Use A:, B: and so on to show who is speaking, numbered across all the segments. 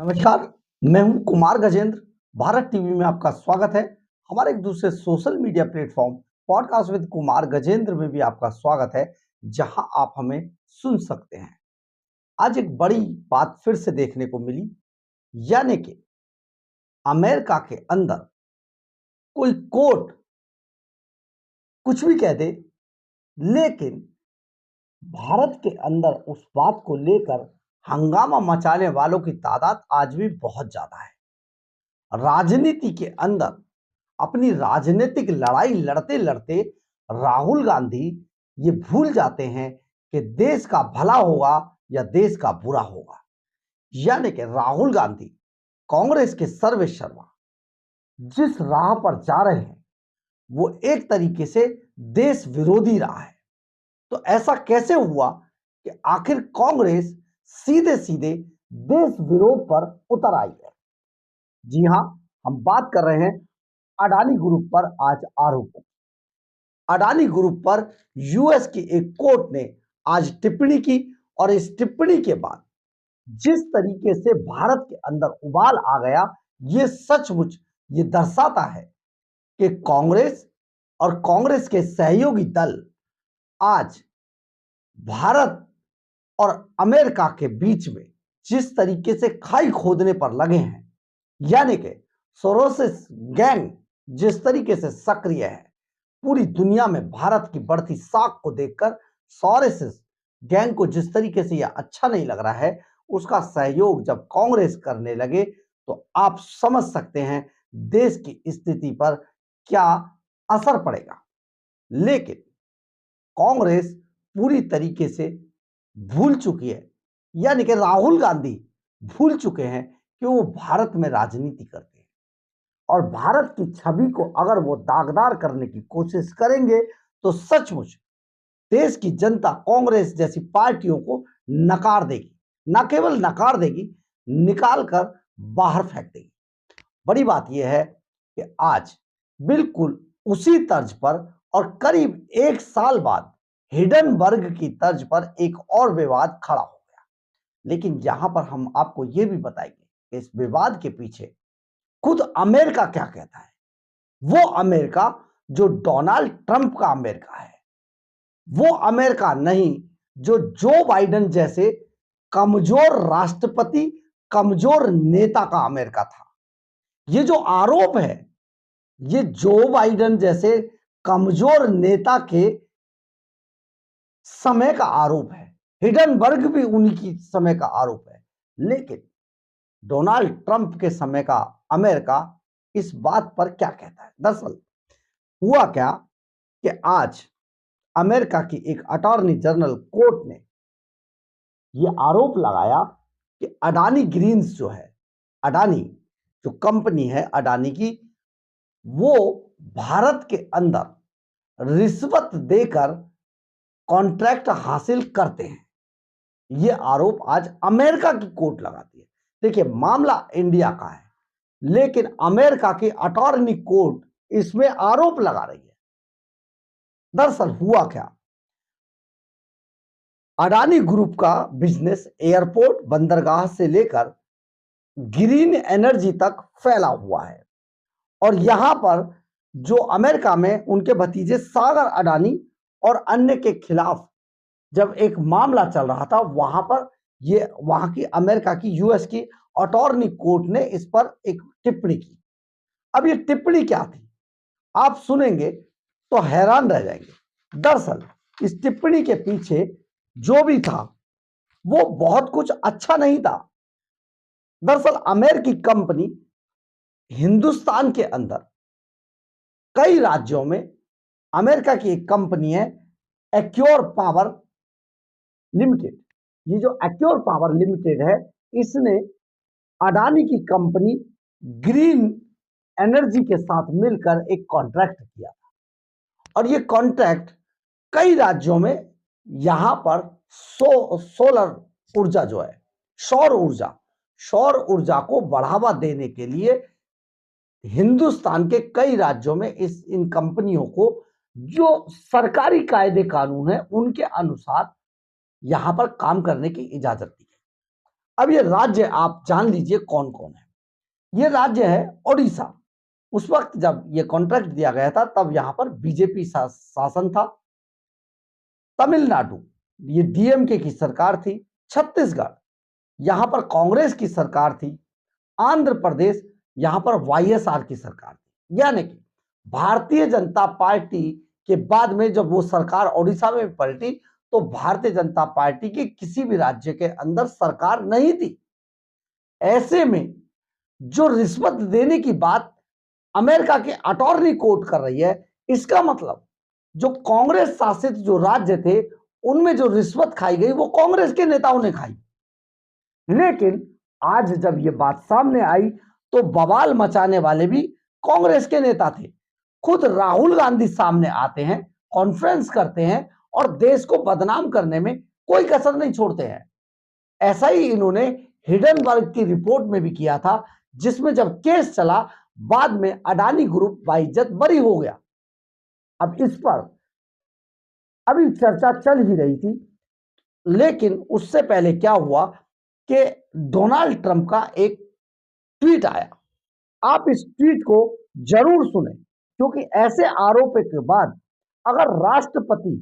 A: नमस्कार। मैं हूं कुमार गजेंद्र। भारत टीवी में आपका स्वागत है। हमारे एक दूसरे social media platform podcast with Kumar Gajendra में भी आपका स्वागत है, जहां आप हमें सुन सकते हैं। आज एक बड़ी बात फिर से देखने को मिली, यानी कि अमेरिका के अंदर कोई कोर्ट कुछ भी कह दे, लेकिन भारत के अंदर उस बात को लेकर हंगामा मचाने वालों की तादाद आज भी बहुत ज्यादा है। राजनीति के अंदर अपनी राजनीतिक लड़ाई लड़ते लड़ते राहुल गांधी ये भूल जाते हैं कि देश का भला होगा या देश का बुरा होगा। यानी कि राहुल गांधी कांग्रेस के सर्वेसर्वा जिस राह पर जा रहे हैं वो एक तरीके से देश विरोधी रहा है। तो ऐसा कैसे हुआ कि आखिर कांग्रेस सीधे सीधे देश विरोध पर उतर आई है? जी हां, हम बात कर रहे हैं अडानी ग्रुप पर आज आरोप। अडानी ग्रुप पर यूएस की एक कोर्ट ने आज टिप्पणी की और इस टिप्पणी के बाद जिस तरीके से भारत के अंदर उबाल आ गया, ये सचमुच ये दर्शाता है कि कांग्रेस और कांग्रेस के सहयोगी दल आज भारत और अमेरिका के बीच में जिस तरीके से खाई खोदने पर लगे हैं, यानी कि सोरोसिस गैंग जिस तरीके से सक्रिय है, पूरी दुनिया में भारत की बढ़ती साख को देखकर सोरोसिस गैंग को जिस तरीके से यह अच्छा नहीं लग रहा है, उसका सहयोग जब कांग्रेस करने लगे तो आप समझ सकते हैं देश की स्थिति पर क्या असर पड़ेगा। लेकिन कांग्रेस पूरी तरीके से भूल चुकी है, यानी कि राहुल गांधी भूल चुके हैं कि वो भारत में राजनीति करते हैं और भारत की छवि को अगर वो दागदार करने की कोशिश करेंगे तो सचमुच देश की जनता कांग्रेस जैसी पार्टियों को नकार देगी। न केवल नकार देगी, निकाल कर बाहर फेंक देगी। बड़ी बात यह है कि आज बिल्कुल उसी तर्ज पर और करीब एक साल बाद हिडनबर्ग की तर्ज पर एक और विवाद खड़ा हो गया। लेकिन यहां पर हम आपको यह भी बताएंगे कि इस विवाद के पीछे खुद अमेरिका क्या कहता है। वो अमेरिका जो डोनाल्ड ट्रंप का अमेरिका है, वो अमेरिका नहीं जो जो बाइडेन जैसे कमजोर राष्ट्रपति, कमजोर नेता का अमेरिका था। ये जो आरोप है, ये जो बाइडेन जैसे कमजोर नेता के समय का आरोप है। हिडनबर्ग भी उन्हीं की समय का आरोप है। लेकिन डोनाल्ड ट्रंप के समय का अमेरिका इस बात पर क्या कहता है? दरअसल हुआ क्या कि आज अमेरिका की एक अटॉर्नी जनरल कोर्ट ने यह आरोप लगाया कि अडानी ग्रीन्स जो है, अडानी जो कंपनी है अडानी की, वो भारत के अंदर रिश्वत देकर कॉन्ट्रैक्ट हासिल करते हैं। यह आरोप आज अमेरिका की कोर्ट लगाती है। देखिए, मामला इंडिया का है, लेकिन अमेरिका की अटॉर्नी कोर्ट इसमें आरोप लगा रही है। दरअसल हुआ क्या, अडानी ग्रुप का बिजनेस एयरपोर्ट, बंदरगाह से लेकर ग्रीन एनर्जी तक फैला हुआ है और यहां पर जो अमेरिका में उनके भतीजे सागर अडानी और अन्य के खिलाफ जब एक मामला चल रहा था, वहां पर ये वहां की अमेरिका की यूएस की अटॉर्नी कोर्ट ने इस पर एक टिप्पणी की। अब ये टिप्पणी क्या थी, आप सुनेंगे तो हैरान रह जाएंगे। दरअसल इस टिप्पणी के पीछे जो भी था वो बहुत कुछ अच्छा नहीं था। दरअसल अमेरिकी कंपनी हिंदुस्तान के अंदर कई राज्यों में, अमेरिका की एक कंपनी है एक्योर पावर लिमिटेड। ये जो एक्योर पावर लिमिटेड है, इसने अडानी की कंपनी ग्रीन एनर्जी के साथ मिलकर एक कॉन्ट्रैक्ट किया और ये कॉन्ट्रैक्ट कई राज्यों में यहां पर सोलर ऊर्जा जो है, सौर ऊर्जा को बढ़ावा देने के लिए हिंदुस्तान के कई राज्यों में इन कंपनियों को जो सरकारी कायदे कानून है उनके अनुसार यहां पर काम करने की इजाजत दी है। अब ये राज्य आप जान लीजिए कौन कौन है। ये राज्य है ओडिशा। उस वक्त जब ये कॉन्ट्रैक्ट दिया गया था तब यहां पर बीजेपी शासन था। तमिलनाडु, ये डीएमके की सरकार थी। छत्तीसगढ़, यहां पर कांग्रेस की सरकार थी। आंध्र प्रदेश, यहां पर वाईएसआर की सरकार थी। यानी कि भारतीय जनता पार्टी के बाद में जब वो सरकार ओडिशा में पलटी तो भारतीय जनता पार्टी की किसी भी राज्य के अंदर सरकार नहीं थी। ऐसे में जो रिश्वत देने की बात अमेरिका के अटॉर्नी कोर्ट कर रही है, इसका मतलब जो कांग्रेस शासित जो राज्य थे उनमें जो रिश्वत खाई गई वो कांग्रेस के नेताओं ने खाई। लेकिन आज जब ये बात सामने आई तो बवाल मचाने वाले भी कांग्रेस के नेता थे। खुद राहुल गांधी सामने आते हैं, कॉन्फ्रेंस करते हैं और देश को बदनाम करने में कोई कसर नहीं छोड़ते हैं। ऐसा ही इन्होंने हिडनबर्ग की रिपोर्ट में भी किया था, जिसमें जब केस चला बाद में अडानी ग्रुप बाइज्जत बरी हो गया। अब इस पर अभी चर्चा चल ही रही थी, लेकिन उससे पहले क्या हुआ कि डोनाल्ड ट्रंप का एक ट्वीट आया। आप इस ट्वीट को जरूर सुने, क्योंकि ऐसे आरोपों के बाद अगर राष्ट्रपति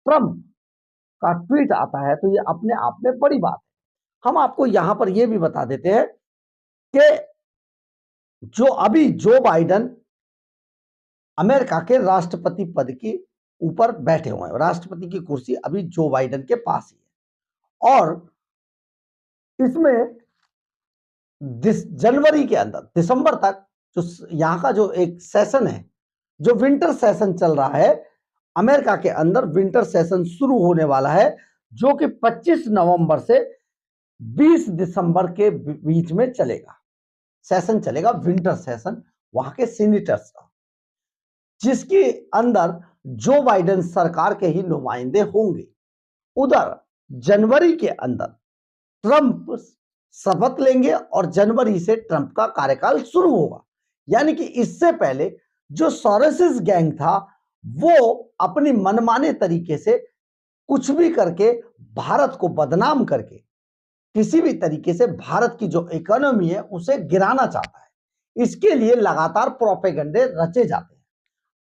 A: ट्रंप का ट्वीट आता है तो ये अपने आप में बड़ी बात है। हम आपको यहां पर यह भी बता देते हैं कि जो अभी जो बाइडन अमेरिका के राष्ट्रपति पद के ऊपर बैठे हुए हैं, राष्ट्रपति की कुर्सी अभी जो बाइडन के पास ही है। और इसमें जनवरी के अंदर दिसंबर तक जो यहां का जो एक सेशन है, जो विंटर सेशन चल रहा है अमेरिका के अंदर, विंटर सेशन शुरू होने वाला है, जो कि 25 नवंबर से 20 दिसंबर के बीच में चलेगा। सेशन चलेगा विंटर सेशन वहां के सीनेटर्स का, जिसके अंदर जो बाइडेन सरकार के ही नुमाइंदे होंगे। उधर जनवरी के अंदर ट्रंप शपथ लेंगे और जनवरी से ट्रंप का कार्यकाल शुरू होगा। यानी कि इससे पहले जो सोरेसिस गैंग था वो अपनी मनमाने तरीके से कुछ भी करके भारत को बदनाम करके किसी भी तरीके से भारत की जो इकोनॉमी है उसे गिराना चाहता है। इसके लिए लगातार प्रोपेगेंडे रचे जाते हैं।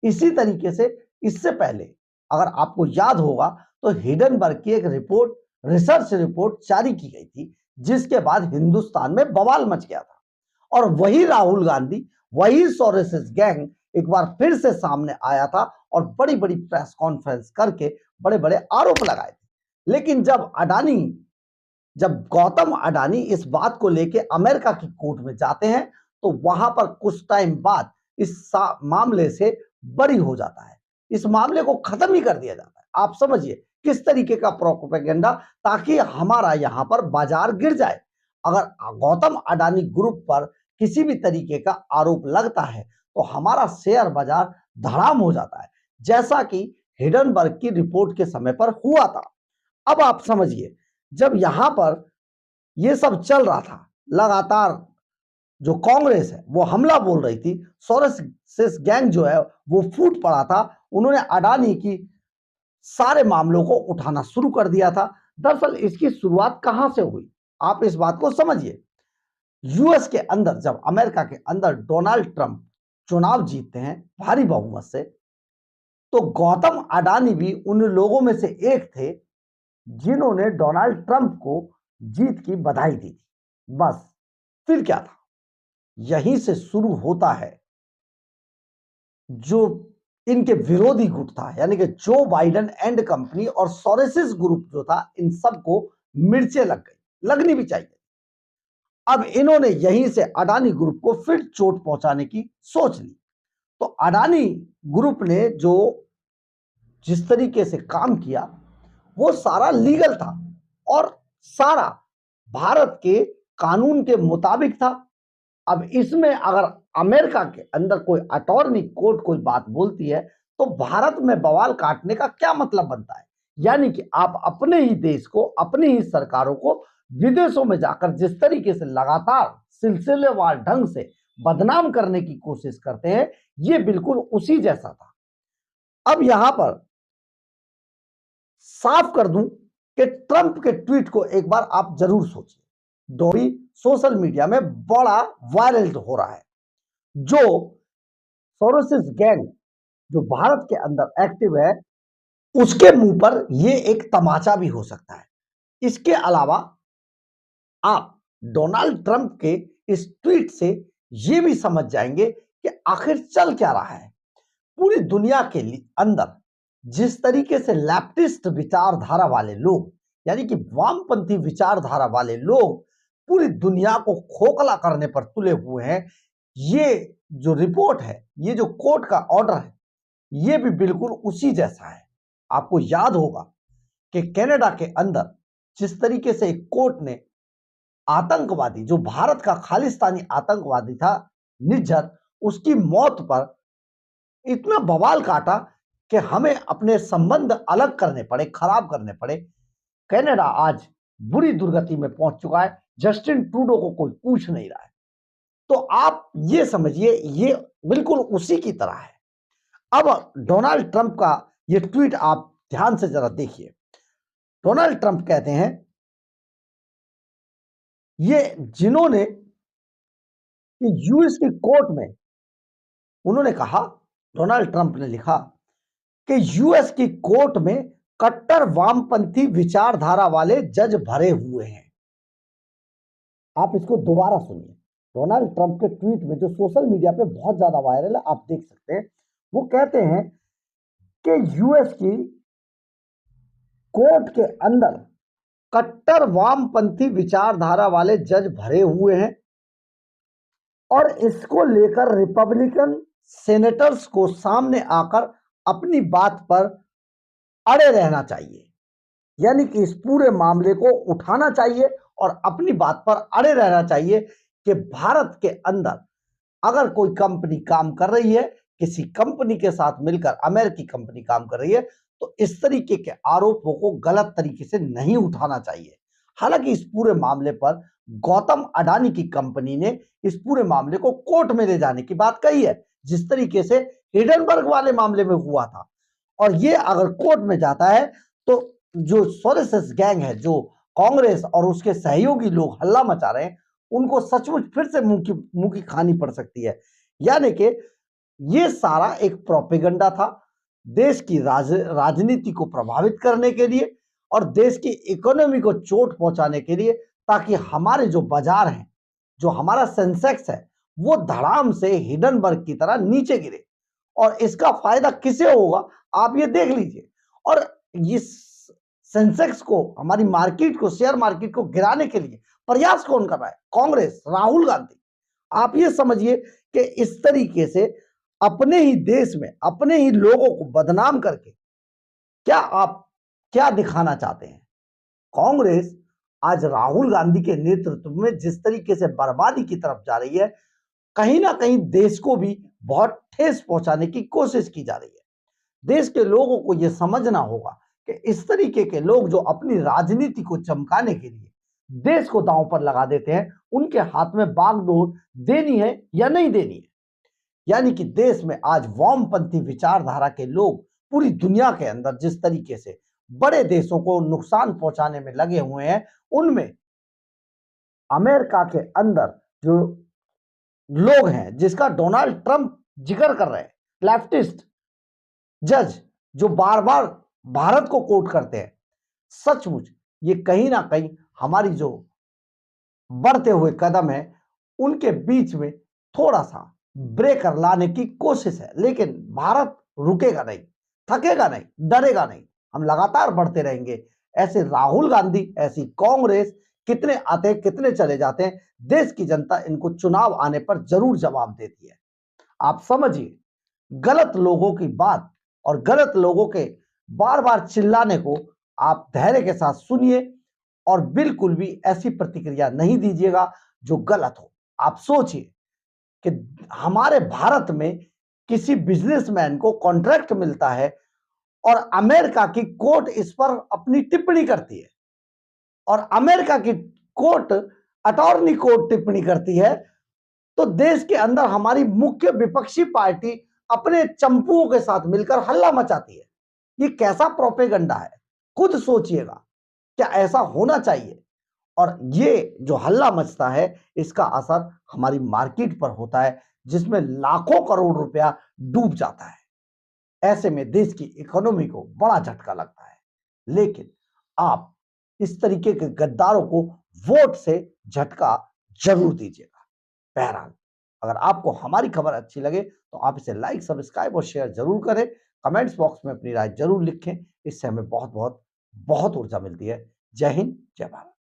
A: इसी तरीके से इससे पहले अगर आपको याद होगा तो हिडनबर्ग की एक रिपोर्ट, रिसर्च रिपोर्ट जारी की गई थी, जिसके बाद हिंदुस्तान में बवाल मच गया था। और वही राहुल गांधी, वही सोरेसिस गैंग एक बार फिर से सामने आया था और बड़ी बड़ी प्रेस कॉन्फ्रेंस करके बड़े बड़े आरोप लगाए थे। लेकिन जब गौतम अडानी इस बात को लेके अमेरिका की कोर्ट में जाते हैं तो वहां पर कुछ टाइम बाद इस मामले से बरी हो जाता है। इस मामले को खत्म ही कर दिया जाता है। आप समझिए किस तरीके का प्रोपेगेंडा, ताकि हमारा यहां पर बाजार गिर जाए। अगर गौतम अडानी ग्रुप पर किसी भी तरीके का आरोप लगता है तो हमारा शेयर बाजार धड़ाम हो जाता है, जैसा कि हिडनबर्ग की रिपोर्ट के समय पर हुआ था। अब आप समझिए, जब यहां पर यह सब चल रहा था, लगातार जो कांग्रेस है वो हमला बोल रही थी, सोरेसिस गैंग जो है वो फूट पड़ा था। उन्होंने अडानी की सारे मामलों को उठाना शुरू कर दिया था। दरअसल इसकी शुरुआत कहां से हुई, आप इस बात को समझिए। यूएस के अंदर जब अमेरिका के अंदर डोनाल्ड ट्रंप चुनाव जीतते हैं भारी बहुमत से, तो गौतम अडानी भी उन लोगों में से एक थे जिन्होंने डोनाल्ड ट्रंप को जीत की बधाई दी थी। बस फिर क्या था, यहीं से शुरू होता है जो इनके विरोधी गुट था, यानी कि जो बाइडेन एंड कंपनी और सोरेसिस ग्रुप जो था, इन सबको मिर्चें लग गई, लगनी भी चाहिए। अब इन्होंने यहीं से अडानी ग्रुप को फिर चोट पहुंचाने की सोच ली। तो अडानी ग्रुप ने जो जिस तरीके से काम किया वो सारा लीगल था और सारा भारत के कानून के मुताबिक था। अब इसमें अगर अमेरिका के अंदर कोई अटॉर्नी कोर्ट कोई बात बोलती है तो भारत में बवाल काटने का क्या मतलब बनता है। यानी कि आप अपने ही देश को, अपनी ही सरकारों को विदेशों में जाकर जिस तरीके से लगातार सिलसिलेवार ढंग से बदनाम करने की कोशिश करते हैं, ये बिल्कुल उसी जैसा था। अब यहां पर साफ कर दूं कि ट्रंप के ट्वीट को एक बार आप जरूर सोचिए। डोरी सोशल मीडिया में बड़ा वायरल हो रहा है। जो सोरोसिस गैंग जो भारत के अंदर एक्टिव है, उसके मुंह पर यह एक तमाचा भी हो सकता है। इसके अलावा आप डोनाल्ड ट्रंप के इस ट्वीट से यह भी समझ जाएंगे कि आखिर चल क्या रहा है। पूरी दुनिया के अंदर जिस तरीके से लेफ्टिस्ट विचारधारा वाले लोग, यानी कि वामपंथी विचारधारा वाले लोग पूरी दुनिया को खोखला करने पर तुले हुए हैं, ये जो रिपोर्ट है, ये जो कोर्ट का ऑर्डर है, ये भी बिल्कुल उसी जैसा है। आपको याद होगा कि कनाडा के अंदर जिस तरीके से एक कोर्ट ने आतंकवादी, जो भारत का खालिस्तानी आतंकवादी था निज्जर, उसकी मौत पर इतना बवाल काटा कि हमें अपने संबंध अलग करने पड़े, खराब करने पड़े। कनाडा आज बुरी दुर्गति में पहुंच चुका है। जस्टिन ट्रूडो को कोई पूछ नहीं रहा है। तो आप ये समझिए, ये बिल्कुल उसी की तरह है। अब डोनाल्ड ट्रंप का ये ट्वीट आप ध्यान से जरा देखिए। डोनाल्ड ट्रंप कहते हैं, ये जिन्होंने यूएस की कोर्ट में, उन्होंने कहा, डोनाल्ड ट्रंप ने लिखा कि यूएस की कोर्ट में कट्टर वामपंथी विचारधारा वाले जज भरे हुए हैं। आप इसको दोबारा सुनिए। डोनाल्ड ट्रंप के ट्वीट में जो सोशल मीडिया पे बहुत ज्यादा वायरल है, आप देख सकते हैं। वो कहते हैं कि यूएस की कोर्ट के अंदर कट्टर वामपंथी विचारधारा वाले जज भरे हुए हैं और इसको लेकर रिपब्लिकन सेनेटर्स को सामने आकर अपनी बात पर अड़े रहना चाहिए। यानी कि इस पूरे मामले को उठाना चाहिए और अपनी बात पर अड़े रहना चाहिए कि भारत के अंदर अगर कोई कंपनी काम कर रही है, किसी कंपनी के साथ मिलकर अमेरिकी कंपनी काम कर रही है, तो इस तरीके के आरोपों को गलत तरीके से नहीं उठाना चाहिए। हालांकि इस पूरे मामले पर गौतम अडानी की कंपनी ने इस पूरे मामले को कोर्ट में ले जाने की बात कही है, जिस तरीके से हिडनबर्ग वाले मामले में हुआ था। और ये अगर कोर्ट में जाता है तो जो सोरोस गैंग है, जो कांग्रेस और उसके सहयोगी लोग हल्ला मचा रहे हैं, उनको सचमुच फिर से मुंह की खानी पड़ सकती है। यानी कि ये सारा एक प्रोपेगेंडा था देश की राजनीति को प्रभावित करने के लिए और देश की इकोनॉमी को चोट पहुंचाने के लिए, ताकि हमारे जो बाजार हैं, जो हमारा सेंसेक्स है, वो धड़ाम से हिडनबर्ग की तरह नीचे गिरे। और इसका फायदा किसे होगा, आप ये देख लीजिए। और इस सेंसेक्स को, हमारी मार्केट को, शेयर मार्केट को गिराने के लिए प्रयास कौन कर रहा है? कांग्रेस, राहुल गांधी। आप ये समझिए कि इस तरीके से अपने ही देश में अपने ही लोगों को बदनाम करके आप क्या दिखाना चाहते हैं? कांग्रेस आज राहुल गांधी के नेतृत्व में जिस तरीके से बर्बादी की तरफ जा रही है, कहीं ना कहीं देश को भी बहुत ठेस पहुंचाने की कोशिश की जा रही है। देश के लोगों को यह समझना होगा कि इस तरीके के लोग जो अपनी राजनीति को चमकाने के लिए देश को दांव पर लगा देते हैं, उनके हाथ में बागडोर देनी है या नहीं देनी है। यानी कि देश में आज वामपंथी विचारधारा के लोग पूरी दुनिया के अंदर जिस तरीके से बड़े देशों को नुकसान पहुंचाने में लगे हुए हैं, उनमें अमेरिका के अंदर जो लोग हैं, जिसका डोनाल्ड ट्रंप जिक्र कर रहे हैं, लेफ्टिस्ट जज जो बार बार भारत को कोट करते हैं, सचमुच ये कहीं ना कहीं हमारी जो बढ़ते हुए कदम है, उनके बीच में थोड़ा सा ब्रेकर लाने की कोशिश है। लेकिन भारत रुकेगा नहीं, थकेगा नहीं, डरेगा नहीं। हम लगातार बढ़ते रहेंगे। ऐसे राहुल गांधी, ऐसी कांग्रेस कितने आते हैं, कितने चले जाते हैं, देश की जनता इनको चुनाव आने पर जरूर जवाब देती है। आप समझिए, गलत लोगों की बात और गलत लोगों के बार बार चिल्लाने को आप धैर्य के साथ सुनिए और बिल्कुल भी ऐसी प्रतिक्रिया नहीं दीजिएगा जो गलत हो। आप सोचिए कि हमारे भारत में किसी बिजनेसमैन को कॉन्ट्रैक्ट मिलता है और अमेरिका की कोर्ट इस पर अपनी टिप्पणी करती है और अमेरिका की कोर्ट, अटॉर्नी कोर्ट टिप्पणी करती है, तो देश के अंदर हमारी मुख्य विपक्षी पार्टी अपने चंपुओं के साथ मिलकर हल्ला मचाती है। ये कैसा प्रोपेगेंडा है? खुद सोचिएगा, क्या ऐसा होना चाहिए? और ये जो हल्ला मचता है, इसका असर हमारी मार्केट पर होता है, जिसमें लाखों करोड़ रुपया डूब जाता है। ऐसे में देश की इकोनॉमी को बड़ा झटका लगता है। लेकिन आप इस तरीके के गद्दारों को वोट से झटका जरूर दीजिएगा। बहरहाल, अगर आपको हमारी खबर अच्छी लगे तो आप इसे लाइक, सब्सक्राइब और शेयर जरूर करें। कमेंट्स बॉक्स में अपनी राय जरूर लिखें। इससे हमें बहुत बहुत बहुत ऊर्जा मिलती है। जय हिंद, जय भारत।